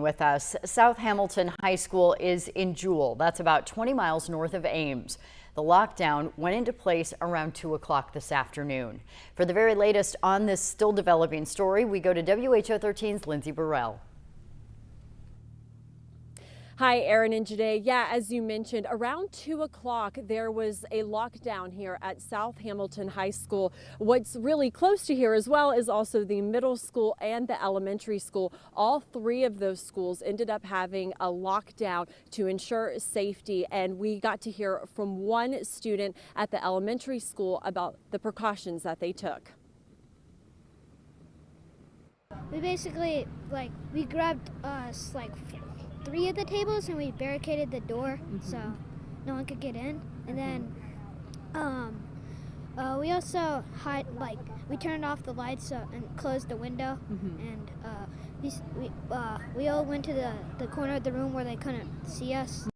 with us. South Hamilton High School is in Jewell. That's about 20 miles north of Ames. The lockdown went into place around 2 o'clock this afternoon. For the very latest on this still developing story, we go to WHO 13's Lindsay Burrell. Hi, Aaron and Janae. Yeah, as you mentioned, around 2 o'clock, there was a lockdown here at South Hamilton High School. What's really close to here as well is also the middle school and the elementary school. All three of those schools ended up having a lockdown to ensure safety. And we got to hear from one student at the elementary school about the precautions that they took. We basically, we grabbed us, 3 of the tables and we barricaded the door so no one could get in. And then we also we turned off the lights and closed the window. And we all went to the corner of the room where they couldn't see us.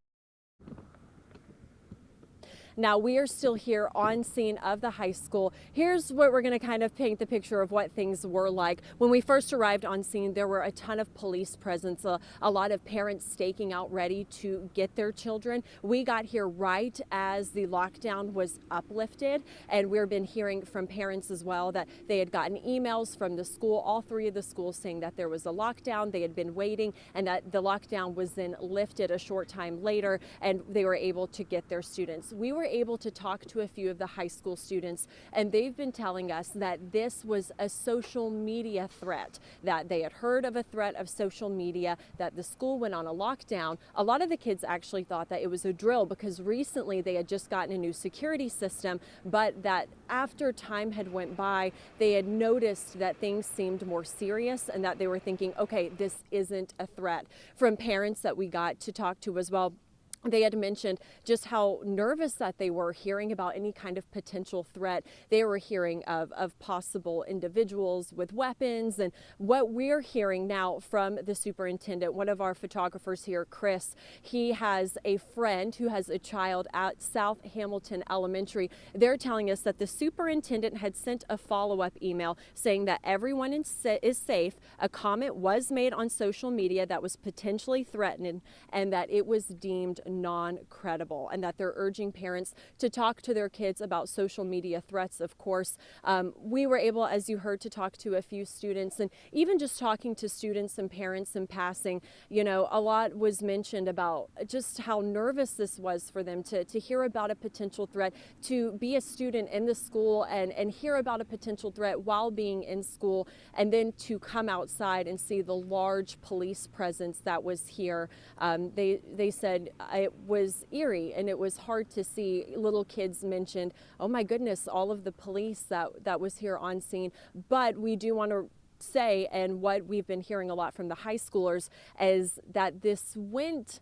Now we are still here on scene of the high school. Here's what we're going to kind of paint the picture of what things were like. When we first arrived on scene, there were a ton of police presence, a lot of parents staking out ready to get their children. We got here right as the lockdown was uplifted, and we've been hearing from parents as well that they had gotten emails from the school, all three of the schools, saying that there was a lockdown. They had been waiting, and that the lockdown was then lifted a short time later, and they were able to get their students. We were able to talk to a few of the high school students, and they've been telling us that this was a social media threat, that they had heard of a threat of social media, that the school went on a lockdown. A lot of the kids actually thought that it was a drill because recently they had just gotten a new security system, but that after time had went by, they had noticed that things seemed more serious and that they were thinking, okay, this isn't a threat. From parents that we got to talk to as well, they had mentioned just how nervous that they were hearing about any kind of potential threat. They were hearing of possible individuals with weapons. And what we're hearing now from the superintendent, one of our photographers here, Chris, he has a friend who has a child at South Hamilton Elementary. They're telling us that the superintendent had sent a follow-up email saying that everyone is safe. A comment was made on social media that was potentially threatening, and that it was deemed non-credible, and that they're urging parents to talk to their kids about social media threats. Of course, we were able, as you heard, to talk to a few students, and even just talking to students and parents in passing, you know, a lot was mentioned about just how nervous this was for them to hear about a potential threat, to be a student in the school and hear about a potential threat while being in school, and then to come outside and see the large police presence that was here. They said it was eerie, and it was hard to see. Little kids mentioned, oh my goodness, all of the police that was here on scene. But we do want to say, and what we've been hearing a lot from the high schoolers, is that this went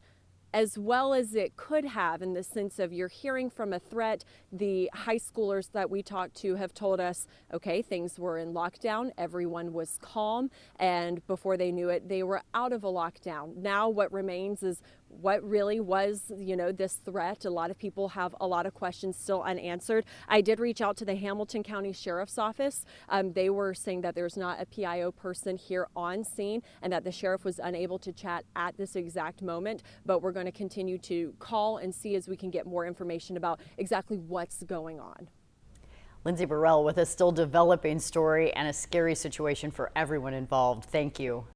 as well as it could have, in the sense of you're hearing from a threat. The high schoolers that we talked to have told us, okay, things were in lockdown, everyone was calm, and before they knew it, they were out of a lockdown. Now what remains is what really was, you know, this threat. A lot of people have a lot of questions still unanswered. I did reach out to the Hamilton County Sheriff's Office. They were saying that there's not a PIO person here on scene and that the sheriff was unable to chat at this exact moment, but we're going to continue to call and see as we can get more information about exactly what's going on. Lindsay Burrell with a still developing story and a scary situation for everyone involved. Thank you.